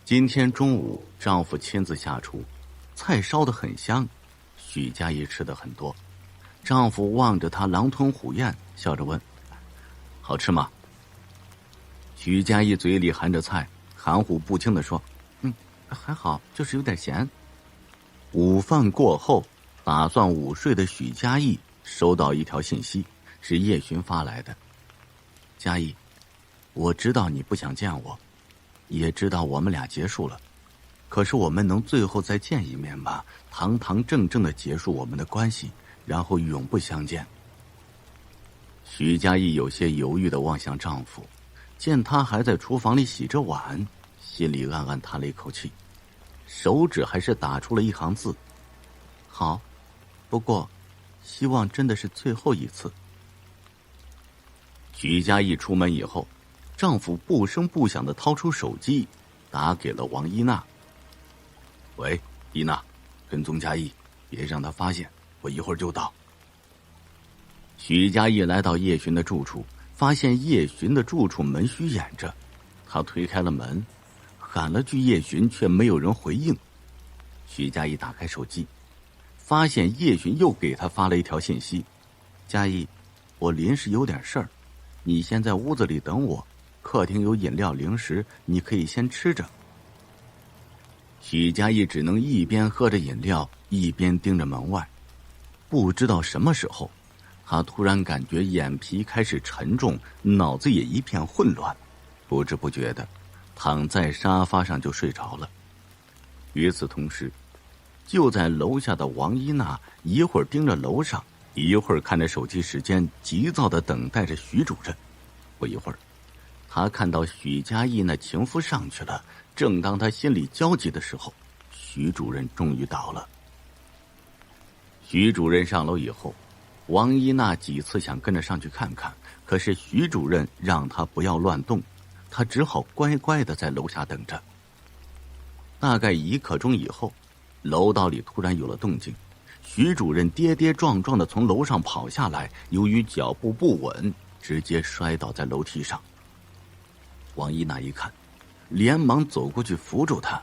今天中午丈夫亲自下厨，菜烧得很香，许家义吃得很多。丈夫望着她狼吞虎咽，笑着问：好吃吗？许家义嘴里含着菜，含糊不清地说：还好，就是有点咸。午饭过后，打算午睡的许家义收到一条信息，是叶寻发来的。家义，我知道你不想见我，也知道我们俩结束了，可是我们能最后再见一面吧，堂堂正正地结束我们的关系，然后永不相见。许家义有些犹豫地望向丈夫，见他还在厨房里洗着碗，心里暗暗叹了一口气，手指还是打出了一行字：好，不过希望真的是最后一次。许家义出门以后，丈夫不声不响地掏出手机打给了王一娜。喂，一娜，跟踪家义，别让他发现，我一会儿就到。许家义来到叶寻的住处，发现叶寻的住处门虚掩着，他推开了门，喊了句叶寻，却没有人回应。许家义打开手机，发现叶寻又给他发了一条信息：家义，我临时有点事儿，你先在屋子里等我，客厅有饮料零食，你可以先吃着。许家义只能一边喝着饮料，一边盯着门外。不知道什么时候，他突然感觉眼皮开始沉重，脑子也一片混乱，不知不觉的躺在沙发上就睡着了。与此同时，就在楼下的王一娜一会儿盯着楼上，一会儿看着手机时间，急躁地等待着徐主任。不一会儿，他看到许家义那情夫上去了，正当他心里焦急的时候，徐主任终于到了。徐主任上楼以后，王一娜几次想跟着上去看看，可是徐主任让他不要乱动，他只好乖乖的在楼下等着。大概1刻钟以后，楼道里突然有了动静，徐主任跌跌撞撞的从楼上跑下来，由于脚步不稳，直接摔倒在楼梯上。王一娜一看，连忙走过去扶住他，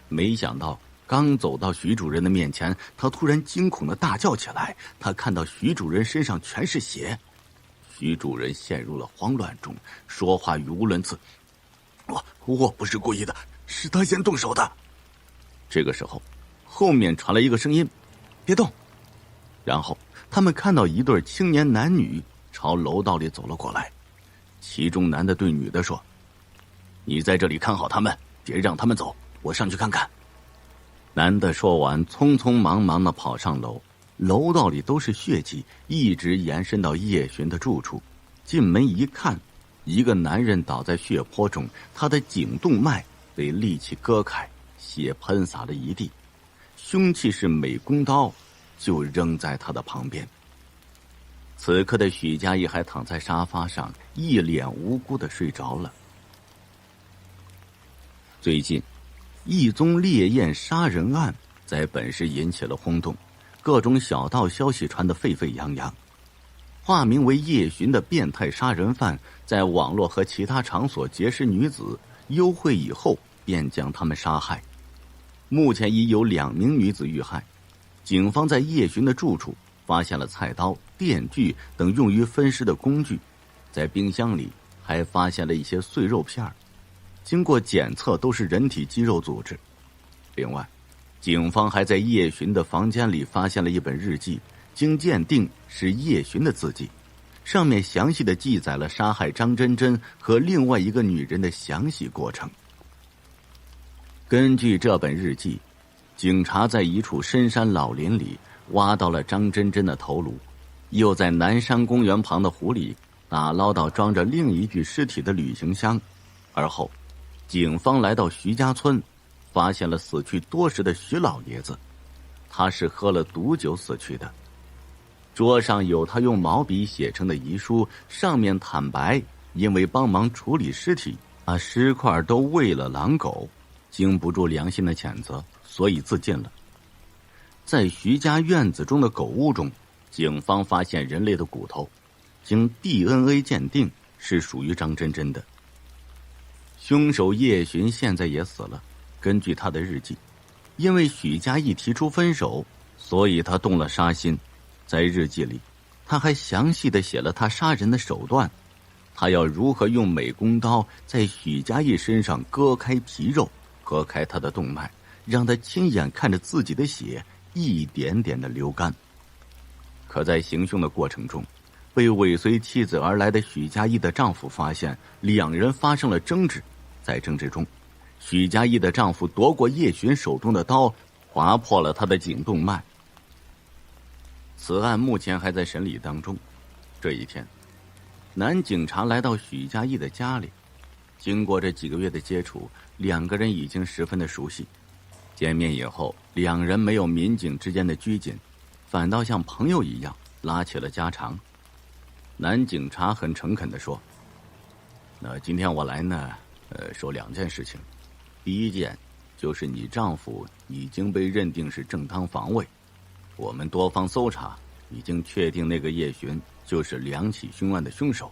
没想到刚走到徐主任的面前，他突然惊恐的大叫起来。他看到徐主任身上全是血，徐主任陷入了慌乱中，说话语无伦次：“我不是故意的，是他先动手的。”这个时候，后面传来一个声音：“别动！”然后他们看到一对青年男女朝楼道里走了过来，其中男的对女的说：“你在这里看好他们，别让他们走，我上去看看。”男的说完，匆匆忙忙的跑上楼。楼道里都是血迹，一直延伸到叶巡的住处。进门一看，一个男人倒在血泊中，他的颈动脉被利器割开，血喷洒了一地。凶器是美工刀，就扔在他的旁边。此刻的许家义还躺在沙发上，一脸无辜的睡着了。最近一宗烈焰杀人案在本市引起了轰动，各种小道消息传得沸沸扬扬。化名为叶巡的变态杀人犯在网络和其他场所结识女子，幽会以后便将她们杀害。目前已有2名女子遇害。警方在叶巡的住处发现了菜刀、电锯等用于分尸的工具，在冰箱里还发现了一些碎肉片，经过检测都是人体肌肉组织。另外，警方还在叶巡的房间里发现了一本日记，经鉴定是叶巡的字迹，上面详细的记载了杀害张真真和另外一个女人的详细过程。根据这本日记，警察在一处深山老林里挖到了张真真的头颅，又在南山公园旁的湖里打捞到装着另一具尸体的旅行箱。而后警方来到徐家村，发现了死去多时的徐老爷子，他是喝了毒酒死去的。桌上有他用毛笔写成的遗书，上面坦白因为帮忙处理尸体，把尸块都喂了狼狗，经不住良心的谴责，所以自尽了。在徐家院子中的狗屋中，警方发现人类的骨头，经 DNA 鉴定是属于张真真的。凶手叶巡现在也死了。根据他的日记，因为许家义提出分手，所以他动了杀心。在日记里，他还详细的写了他杀人的手段，他要如何用美工刀在许家义身上割开皮肉，割开他的动脉，让他亲眼看着自己的血一点点的流干。可在行凶的过程中，被尾随妻子而来的许家义的丈夫发现2人发生了争执，在争执中，许家义的丈夫夺过叶巡手中的刀，划破了他的颈动脉。此案目前还在审理当中。这一天，男警察来到许家义的家里，经过这几个月的接触，2个人已经十分的熟悉。见面以后，2人没有民警之间的拘谨，反倒像朋友一样拉起了家常。男警察很诚恳地说：“那今天我来呢，说2件事情。第一件就是你丈夫已经被认定是正当防卫，我们多方搜查已经确定那个叶巡就是2起凶案的凶手。”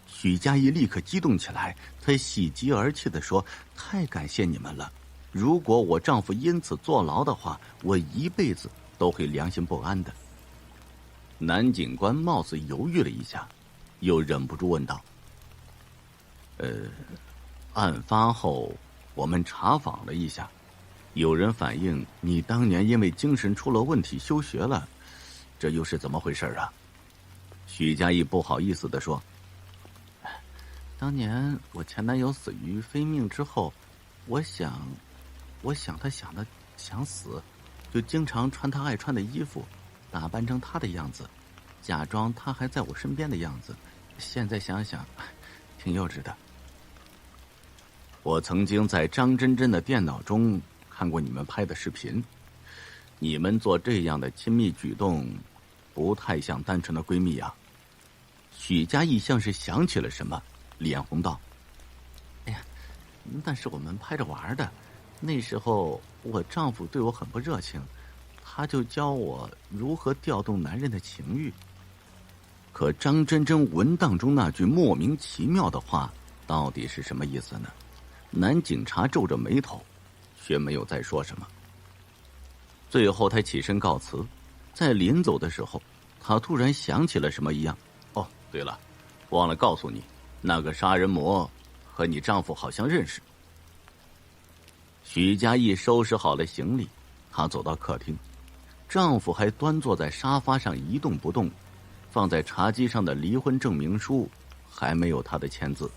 许家义立刻激动起来，他喜极而泣地说：“太感谢你们了！如果我丈夫因此坐牢的话，我一辈子都会良心不安的。”男警官貌似犹豫了一下，又忍不住问道：“案发后我们查访了一下，有人反映你当年因为精神出了问题休学了，这又是怎么回事啊？”许家义不好意思地说：“当年我前男友死于非命之后，我想他想死，就经常穿他爱穿的衣服，打扮成他的样子，假装他还在我身边的样子。现在想想，挺幼稚的。我曾经在张真真的电脑中看过你们拍的视频，你们做这样的亲密举动，不太像单纯的闺蜜啊。许家印像是想起了什么，脸红道：“
哎呀，那是我们拍着玩的。那时候我丈夫对我很不热情，他就教我如何调动男人的情欲。”
可张真真文档中那句莫名其妙的话，到底是什么意思呢？男警察皱着眉头，却没有再说什么。最后他起身告辞，在临走的时候，他突然想起了什么一样。哦，对了，忘了告诉你，那个杀人魔和你丈夫好像认识。许家印收拾好了行李，她走到客厅，丈夫还端坐在沙发上一动不动，放在茶几上的离婚证明书还没有她的签字。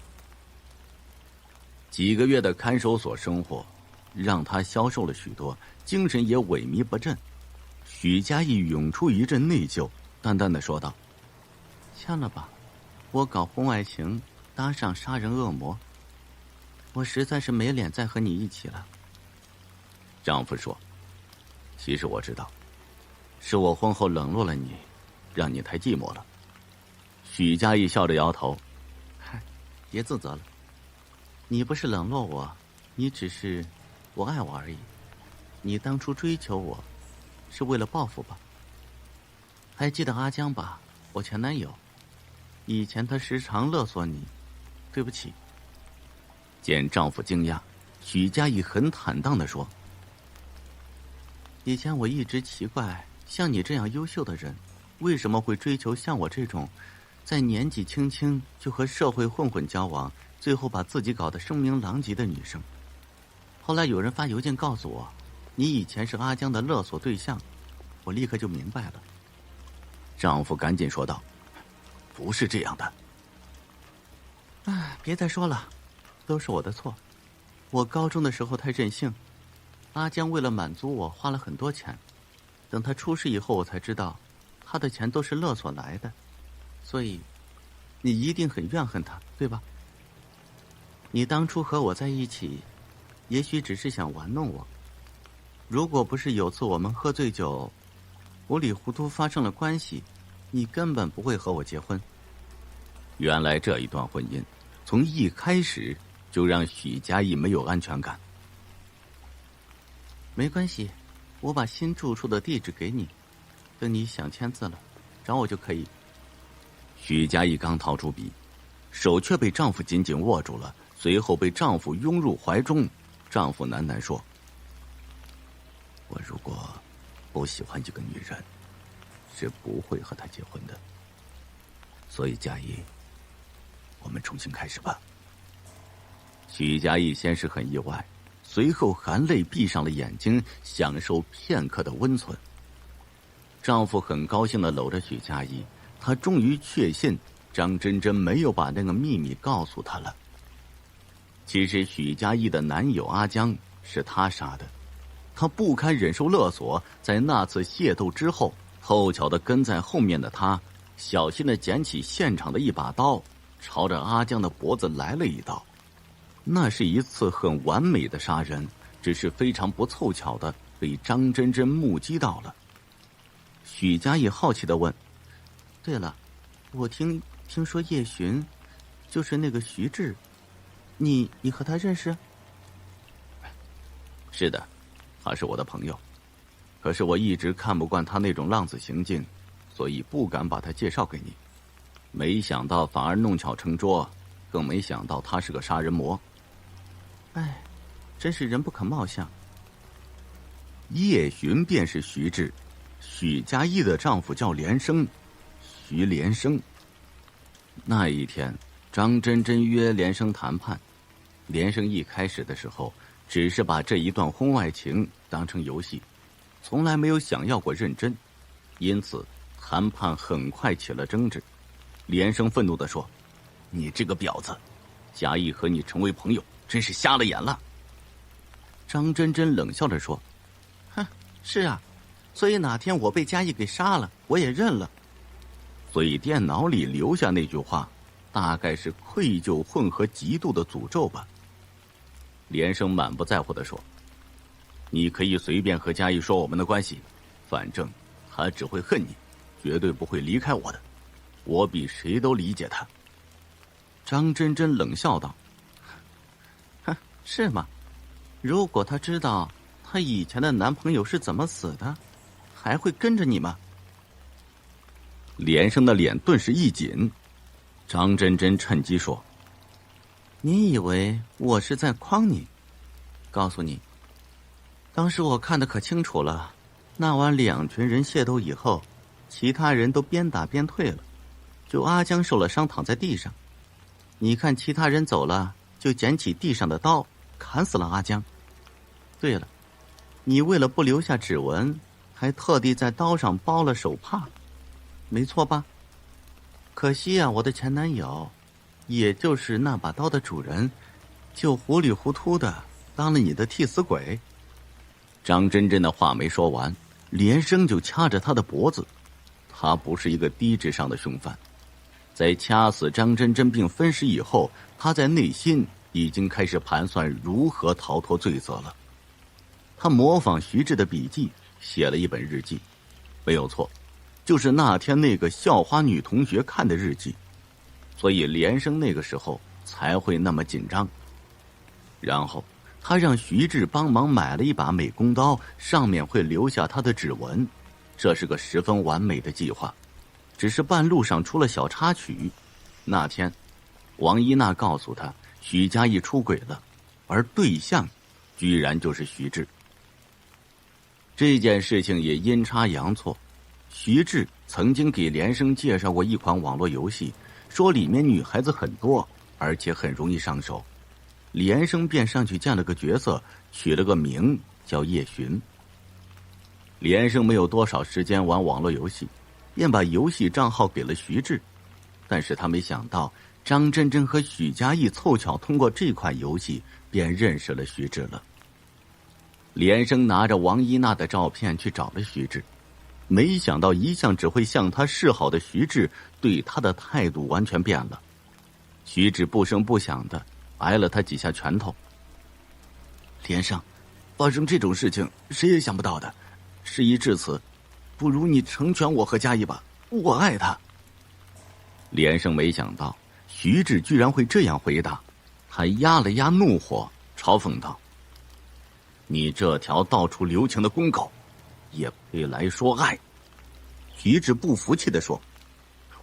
几个月的看守所生活让她消瘦了许多，精神也萎靡不振。许家印涌出一阵内疚，淡淡的说道：“
算了吧，我搞婚外情搭上杀人恶魔，我实在是没脸再和你一起了。”
丈夫说：“其实我知道，是我婚后冷落了你，让你太寂寞了。”许家印笑着摇头：“
嗨，别自责了，你不是冷落我，你只是不爱我而已。你当初追求我，是为了报复吧？还记得阿江吧？我前男友，以前他时常勒索你，对不起。”
见丈夫惊讶，许家印很坦荡地说：“
以前我一直奇怪，像你这样优秀的人，为什么会追求像我这种，在年纪轻轻就和社会混混交往，最后把自己搞得声名狼藉的女生？后来有人发邮件告诉我，你以前是阿江的勒索对象，我立刻就明白了。”
丈夫赶紧说道：“不是这样的。”
别再说了，都是我的错。我高中的时候太任性，阿江为了满足我花了很多钱，等他出事以后我才知道，他的钱都是勒索来的。所以，你一定很怨恨他，对吧？你当初和我在一起，也许只是想玩弄我。如果不是有次我们喝醉酒，糊里糊涂发生了关系，你根本不会和我结婚。
原来这一段婚姻，从一开始就让许家印没有安全感。
没关系，我把新住处的地址给你，等你想签字了，找我就可以。
许家印刚掏出笔，手却被丈夫紧紧握住了，随后被丈夫拥入怀中。丈夫喃喃说：“我如果不喜欢一个女人，是不会和她结婚的。所以家印，我们重新开始吧。”许家印先是很意外，随后含泪闭上了眼睛，享受片刻的温存。丈夫很高兴地搂着许家印，他终于确信张真真没有把那个秘密告诉他了。其实许家印的男友阿江是他杀的，他不堪忍受勒索，在那次械斗之后，凑巧地跟在后面的他，小心地捡起现场的一把刀，朝着阿江的脖子来了一刀。那是一次很完美的杀人，只是非常不凑巧的被张真真目击到了。许家印好奇地问：“
对了，我听说叶巡，就是那个徐志，你和他认识？”“
是的，他是我的朋友。可是我一直看不惯他那种浪子行径，所以不敢把他介绍给你。没想到反而弄巧成拙，更没想到他是个杀人魔。”“
哎，真是人不可貌相。”
叶巡便是徐志，许家印的丈夫叫连生，徐连生。那一天，张真真约连生谈判，连生一开始的时候，只是把这一段婚外情当成游戏，从来没有想要过认真，因此谈判很快起了争执。连生愤怒地说：“你这个婊子，嘉义和你成为朋友，真是瞎了眼了。”张真真冷笑着说：“
哼，是啊，所以哪天我被嘉义给杀了，我也认了。”
所以电脑里留下那句话，大概是愧疚混合嫉妒的诅咒吧。连生满不在乎地说：“你可以随便和嘉义说我们的关系，反正他只会恨你，绝对不会离开我的。我比谁都理解他。”
张真真冷笑道：“哼，是吗？如果他知道他以前的男朋友是怎么死的，还会跟着你吗？”
连生的脸顿时一紧。张真真趁机说：“
你以为我是在诓你？告诉你，当时我看得可清楚了，那晚2群人械斗以后，其他人都边打边退了，就阿江受了伤躺在地上。你看其他人走了，就捡起地上的刀砍死了阿江。对了，你为了不留下指纹，还特地在刀上包了手帕，没错吧？可惜啊，我的前男友，也就是那把刀的主人，就糊里糊涂的当了你的替死鬼。”
张真真的话没说完，连生就掐着他的脖子。他不是一个低智商的凶犯，在掐死张真真并分尸以后，他在内心已经开始盘算如何逃脱罪责了。他模仿徐志的笔记，写了一本日记，没有错，就是那天那个校花女同学看的日记，所以连生那个时候才会那么紧张。然后他让徐志帮忙买了一把美工刀，上面会留下他的指纹，这是个十分完美的计划。只是半路上出了小插曲。那天王一娜告诉他许家义出轨了，而对象居然就是徐志。这件事情也阴差阳错，徐志曾经给连生介绍过一款网络游戏，说里面女孩子很多，而且很容易上手。连生便上去建了个角色，取了个名叫叶寻。连生没有多少时间玩网络游戏，便把游戏账号给了徐志。但是他没想到张真真和许家义凑巧通过这款游戏便认识了徐志了。连生拿着王一娜的照片去找了徐志，没想到一向只会向他示好的徐志对他的态度完全变了。徐志不声不响的挨了他几下拳头。
连生，发生这种事情谁也想不到的，事已至此，不如你成全我和嘉义吧，我爱他。
连生没想到徐志居然会这样回答，他压了压怒火，嘲讽道：“你这条到处留情的公狗，也配来说爱？”
徐志不服气地说：“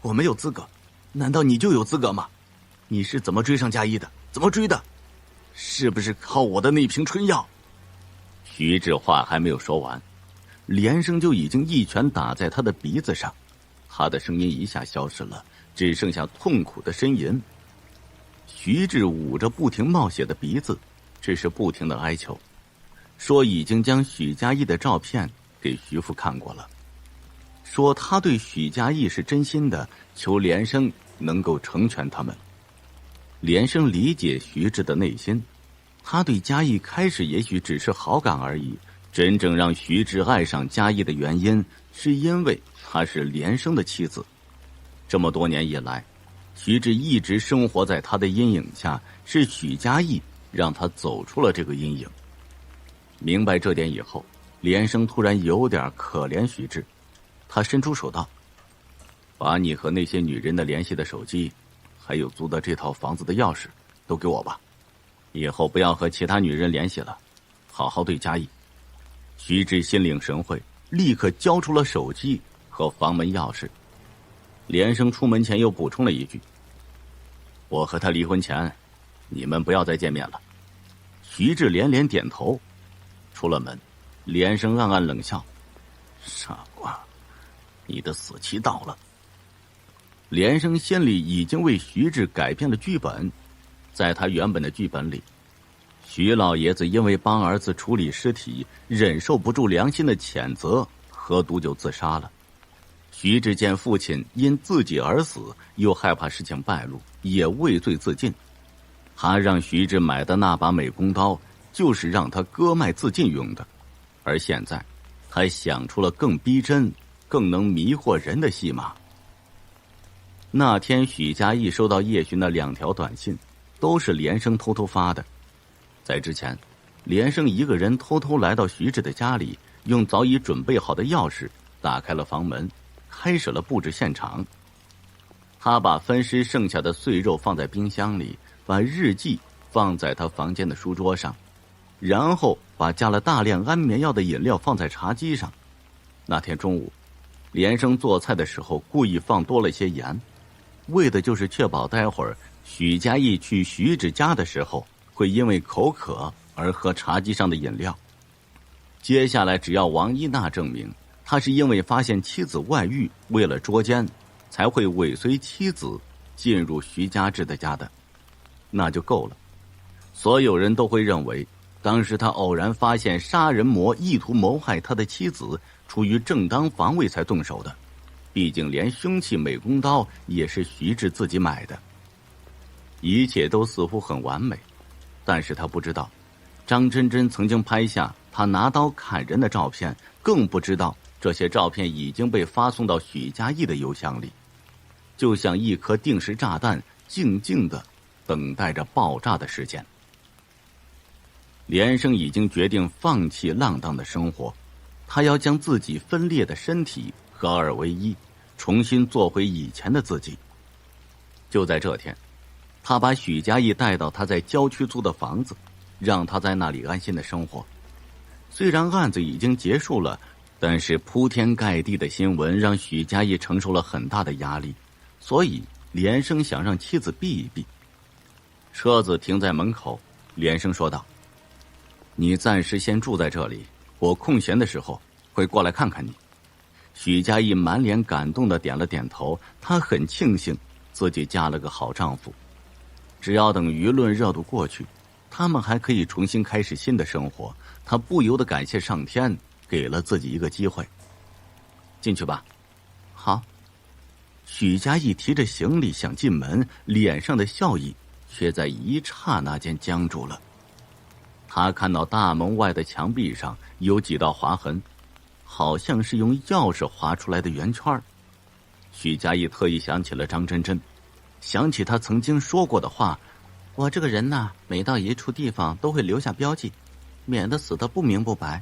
我没有资格，难道你就有资格吗？你是怎么追上嘉义的？怎么追的？是不是靠我的那瓶春药？”
徐志话还没有说完，连生就已经一拳打在他的鼻子上，他的声音一下消失了，只剩下痛苦的呻吟。徐志捂着不停冒血的鼻子，只是不停的哀求，说已经将许家义的照片给徐父看过了，说他对许家义是真心的，求连生能够成全他们。连生理解徐志的内心，他对嘉义开始也许只是好感而已，真正让徐志爱上嘉义的原因，是因为她是连生的妻子。这么多年以来，徐志一直生活在他的阴影下，是许家义让他走出了这个阴影。明白这点以后，连生突然有点可怜徐志，他伸出手道：“把你和那些女人的联系的手机，还有租的这套房子的钥匙都给我吧，以后不要和其他女人联系了，好好对嘉义。”徐志心领神会，立刻交出了手机和房门钥匙。连生出门前又补充了一句：“我和他离婚前，你们不要再见面了。”徐志连连点头。出了门，连生暗暗冷笑：“傻瓜，你的死期到了。”连生心里已经为徐志改变了剧本。在他原本的剧本里，徐老爷子因为帮儿子处理尸体，忍受不住良心的谴责，喝毒酒自杀了。徐志见父亲因自己而死，又害怕事情败露，也畏罪自尽。他让徐志买的那把美工刀，就是让他割脉自尽用的。而现在，他想出了更逼真、更能迷惑人的戏码。那天许家义收到叶巡的2条短信，都是连生偷偷发的。在之前，连生一个人偷偷来到徐志的家里，用早已准备好的钥匙打开了房门，开始了布置现场。他把分尸剩下的碎肉放在冰箱里，把日记放在他房间的书桌上，然后把加了大量安眠药的饮料放在茶几上。那天中午，连生做菜的时候故意放多了些盐，为的就是确保待会儿许家义去徐志家的时候会因为口渴而喝茶几上的饮料。接下来只要王一娜证明他是因为发现妻子外遇，为了捉奸才会尾随妻子进入徐家志的家的，那就够了。所有人都会认为当时他偶然发现杀人魔意图谋害他的妻子，出于正当防卫才动手的，毕竟连凶器美工刀也是徐志自己买的。一切都似乎很完美，但是他不知道张真真曾经拍下他拿刀砍人的照片，更不知道这些照片已经被发送到许家义的邮箱里，就像一颗定时炸弹，静静地等待着爆炸的时间。连生已经决定放弃浪荡的生活，他要将自己分裂的身体合二为一，重新做回以前的自己。就在这天，他把许家义带到他在郊区租的房子，让他在那里安心的生活。虽然案子已经结束了，但是铺天盖地的新闻让许家义承受了很大的压力，所以连生想让妻子避一避。车子停在门口，连生说道：“你暂时先住在这里，我空闲的时候会过来看看你。”许家义满脸感动地点了点头，他很庆幸自己嫁了个好丈夫。只要等舆论热度过去，他们还可以重新开始新的生活。他不由得感谢上天给了自己一个机会。进去吧。
好。
许家义提着行李想进门，脸上的笑意却在一刹那间僵住了。他看到大门外的墙壁上有几道划痕，好像是用钥匙划出来的圆圈。许家义特意想起了张真真，想起他曾经说过的话：“
我这个人呢，每到一处地方都会留下标记，免得死得不明不白。”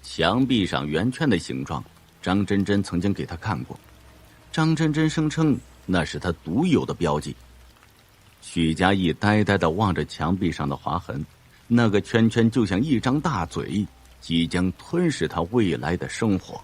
墙壁上圆圈的形状，张真真曾经给他看过。张真真声称那是他独有的标记。许家义呆呆地望着墙壁上的划痕，那个圈圈就像一张大嘴，即将吞噬他未来的生活。